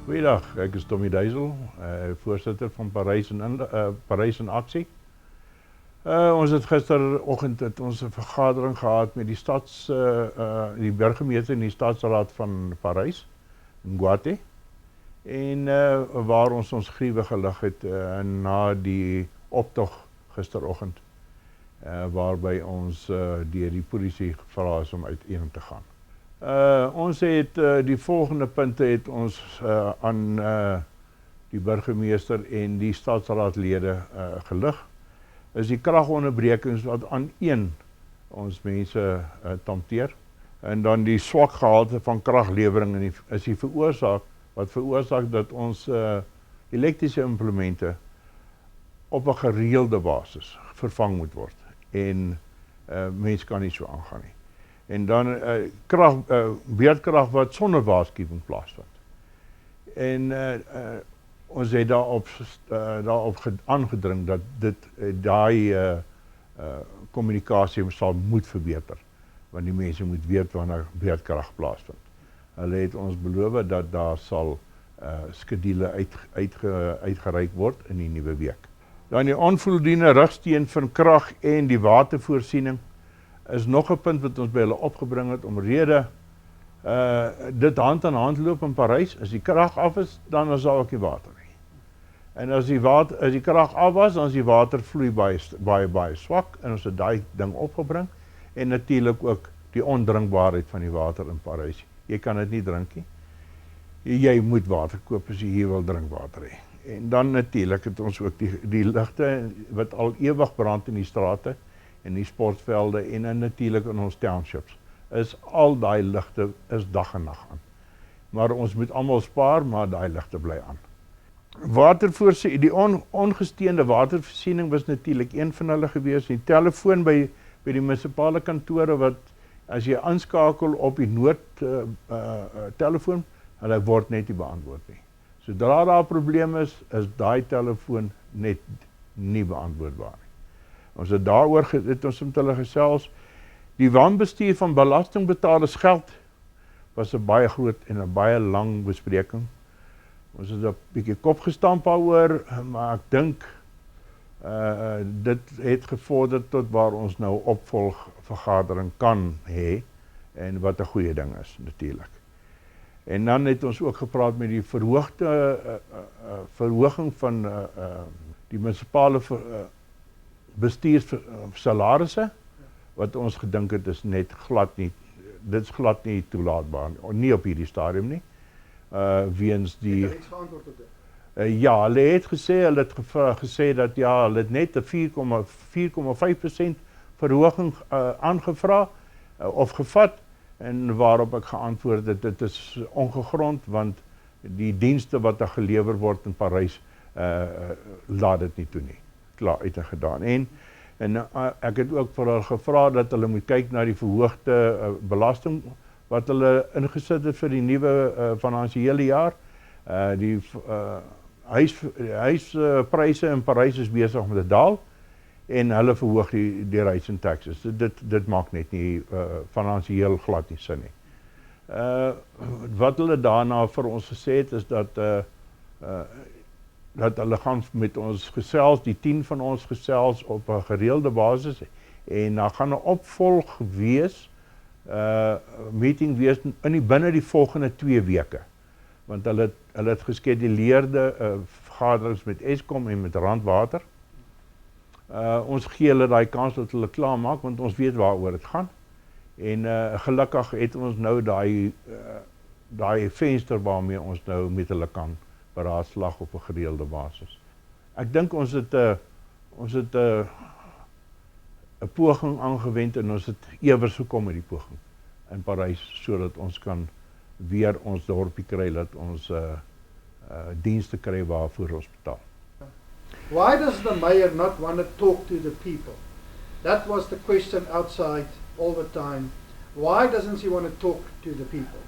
Goeiedag, ek is Tommy Duisel, voorsitter van Parys en Aksie. Ons het gisteroggend ons 'n vergadering gehad met die burgemeester en die stadsraad van Parys, Ngwate, en waar ons griewe gelig het na die optog gisteroggend, waarby ons deur die polisie gevra is om uiteen te gaan. Ons het die volgende punte het ons aan die burgemeester en die stadsraadlede gelig. Is die kragonderbrekings wat aan ons mense hanteer, en dan die swak gehalte van kraglewering is die veroorsaak dat ons elektriese implemente op 'n gereelde basis vervang moet word, en mens kan nie so aangaan nie. En dan beerdkrag wat sonder waarskuwing plaasvind. En ons het daarop aangedring dat daai kommunikasie moet verbeter, want die mense moet weet wanneer beerdkrag plaasvind. Hulle het ons beloof dat daar sal skedule uitgereik word in die nuwe week. Dan die onvoldoende rigsteen van krag en die watervoorsiening is nog 'n punt wat ons by hulle opgebring het, omrede dit hand aan hand loop in Parys. As die krag af is, dan is daar ook nie water nie. En as die krag af was, dan is die water vloei baie swak, en ons het daai ding opgebring, en natuurlik ook die ondrinkbaarheid van die water in Parys. Jy kan dit nie drink nie. Jy moet water koop as jy hier wil drinkwater hê. En dan natuurlik het ons ook die ligte wat al ewig brand in die strate, in die sportvelde en natuurlik in ons townships, is al daai ligte is dag en nag aan. Maar ons moet almal spaar, maar daai ligte bly aan. Die ongesteende watervoorsiening was natuurlik een van hulle gewees. Die telefoon by die munisipale kantore wat as jy aanskakel op die noodtelefoon, hulle word net nie beantwoord nie. Sodra daar 'n probleem is daai telefoon net nie beantwoordbaar nie. Ons het daaroor met hulle gesels. Die wanbestuur van belastingbetalers geld was 'n baie groot en 'n baie lang bespreking. Ons het 'n bietjie kop gestamp daaroor, maar ek dink dit het gevorder tot waar ons nou opvolgvergadering kan hê, en wat 'n goeie ding is natuurlik. En dan het ons ook gepraat met die verhoging van die munisipale bestuurssalarisse, wat ons gedink het is net dit is glad nie toelaatbaar, nie op hierdie stadium nie, weens die... Het iets geantwoord op dit? Ja, hulle het gesê dat ja, hulle het net 'n 4,5% verhoging aangevra of gevat, en waarop ek geantwoord het, dit is ongegrond, want die dienste wat daar gelewer word in Parys laat dit nie toe nie. Klaar uit en gedaan. En ek het ook vir hulle gevra dat hulle moet kyk na die verhoogde belasting wat hulle ingesit het vir die nuwe finansiële jaar. Die huispryse in Parys is besig om te daal, en hulle verhoog die rates en taxes. Dit maak net nie finansiëel glad nie sin nie. Wat hulle daarna vir ons gesê het, is dat hulle gaan met ons gesels, die 10 van ons gesels op 'n gereelde basis, en daar gaan 'n opvolg wees, meeting wees binne die volgende 2 weke, want hulle het geskeduleerde vergaderings met Eskom en met Randwater. Ons gee hulle daai kans dat hulle klaar maak, want ons weet waaroor dit gaan, en gelukkig het ons nou daai venster waarmee ons nou met hulle kan beraadslag op 'n gereelde basis. Ek dink ons het 'n poging aangewend, en ons het ewers gekom met die poging in Parys, sodat ons kan weer ons dorpie kry, dat ons dienste kry waarvoor ons betaal. Why does the mayor not want to talk to the people? That was the question outside all the time. Why doesn't he want to talk to the people?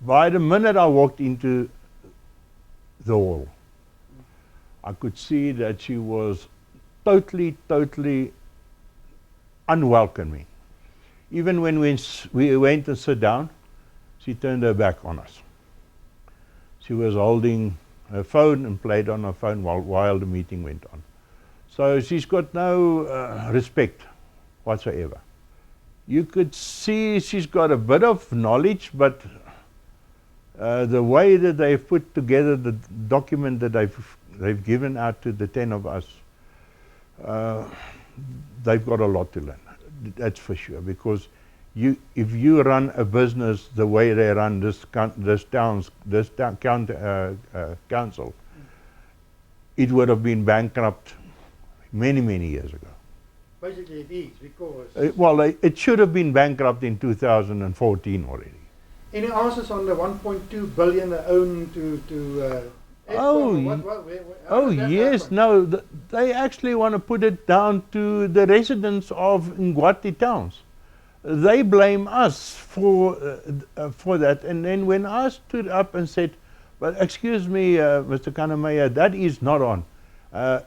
By the minute I walked into the hall, I could see that she was totally unwelcoming. Even when we went to sit down, she turned her back on us. She was holding her phone and played on her phone while the meeting went on. So she's got no respect whatsoever. You could see she's got a bit of knowledge, but the way that they've put together the document that they've given out to the 10 of us, they've got a lot to learn. That's for sure. Because if you run a business the way they run this council, it would have been bankrupt many years ago. Basically it is, because... well, it should have been bankrupt in 2014 already. Any answers on the 1.2 billion they own to Oh yes, no, they actually want to put it down to the residents of Ngwati towns. They blame us for that, and then when I stood up and said, "But excuse me, Mr. Kannemeyer, that is not on. The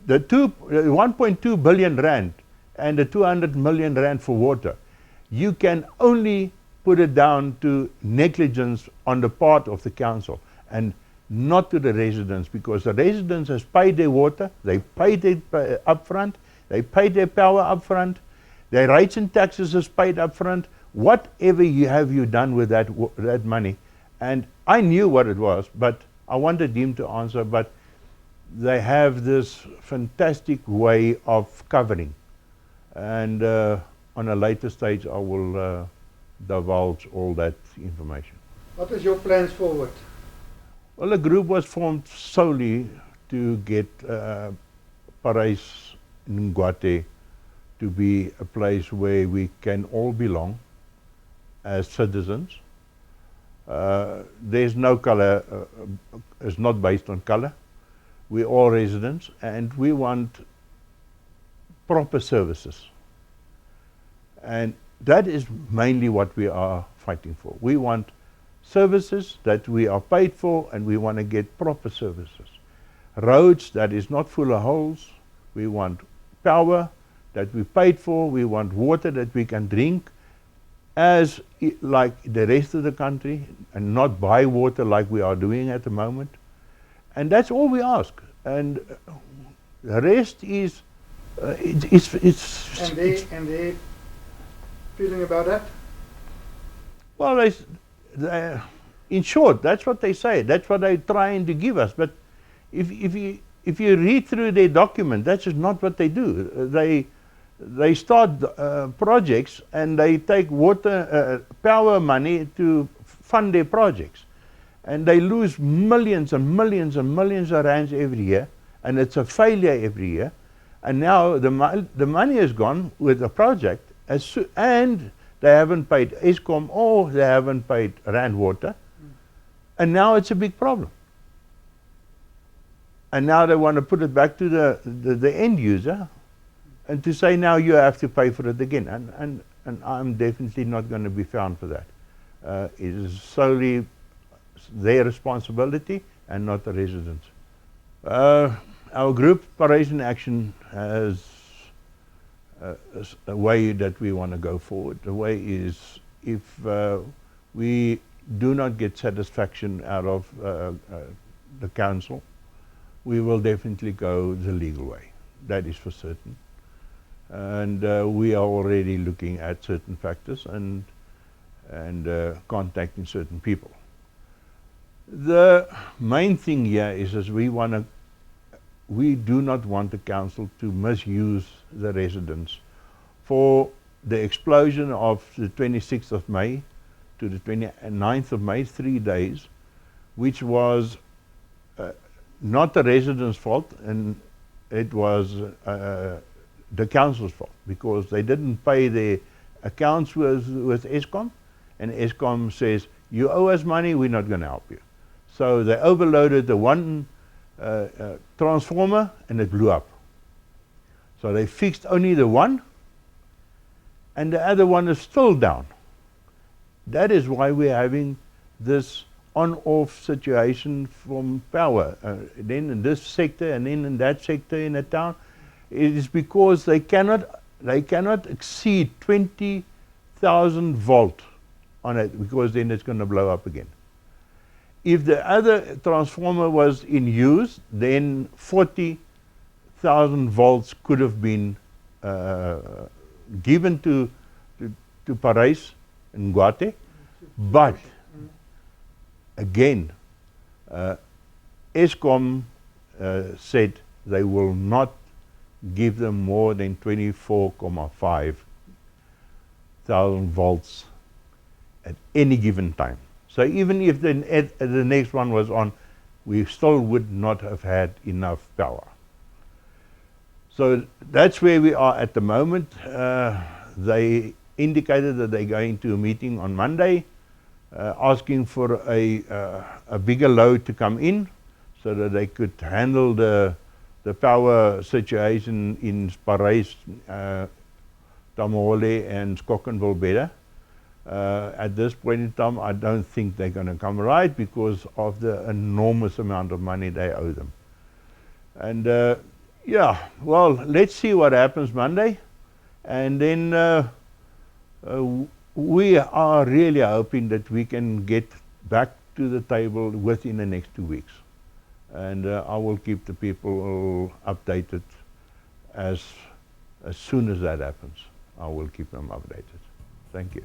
1.2 billion rand and the 200 million rand for water, you can only put it down to negligence on the part of the council and not to the residents, because the residents has paid their water, they paid it upfront, they paid their power upfront, their rates and taxes is paid upfront. Whatever you done with that money?" And I knew what it was, but I wanted him to answer, but they have this fantastic way of covering. And on a later stage I will divulge all that information. What is your plans forward? Well, the group was formed solely to get Parys Ngwati to be a place where we can all belong as citizens. There's no color, it's not based on color. We're all residents and we want proper services. And that is mainly what we are fighting for. We want services that we are paid for, and we want to get proper services. Roads that is not full of holes. We want power that we paid for. We want water that we can drink as like the rest of the country, and not buy water like we are doing at the moment. And that's all we ask. And the rest is And they feeling about that? Well, in short, that's what they say. That's what they're trying to give us. But if you read through their document, that's just not what they do. They start projects and they take water power money to fund their projects, and they lose millions and millions and millions of rands every year, and it's a failure every year. And now the money is gone with the project, and they haven't paid Eskom or they haven't paid Rand Water, and now it's a big problem. And now they want to put it back to the end user, and to say now you have to pay for it again. And I'm definitely not going to be found for that. It is solely their responsibility and not the residents. Our group, Parys in Action, has a way that we want to go forward. The way is, if we do not get satisfaction out of the council, we will definitely go the legal way. That is for certain. And we are already looking at certain factors and contacting certain people. The main thing here is we do not want the council to misuse the residents for the explosion of the 26th of May to the 29th of May, 3 days, which was not the residents' fault, and it was the council's fault, because they didn't pay their accounts with Eskom, and Eskom says, you owe us money, we're not going to help you. So they overloaded the one transformer and it blew up. So they fixed only the one, and the other one is still down. That is why we're having this on-off situation from power, then in this sector and then in that sector in a town. It is because they cannot exceed 20,000 volt on it, because then it's going to blow up again. If the other transformer was in use, then 40,000 volts could have been given to Parys and Guate, but again, Eskom said they will not give them more than 24,5 thousand volts at any given time. So even if the next one was on, we still would not have had enough power. So that's where we are at the moment. They indicated that they're going to a meeting on Monday, asking for a bigger load to come in so that they could handle the power situation in Parys, Tamahole and Skokkenville better. At this point in time, I don't think they're going to come right because of the enormous amount of money they owe them. And yeah, well, let's see what happens Monday. And then we are really hoping that we can get back to the table within the next 2 weeks. And I will keep the people updated as soon as that happens. I will keep them updated. Thank you.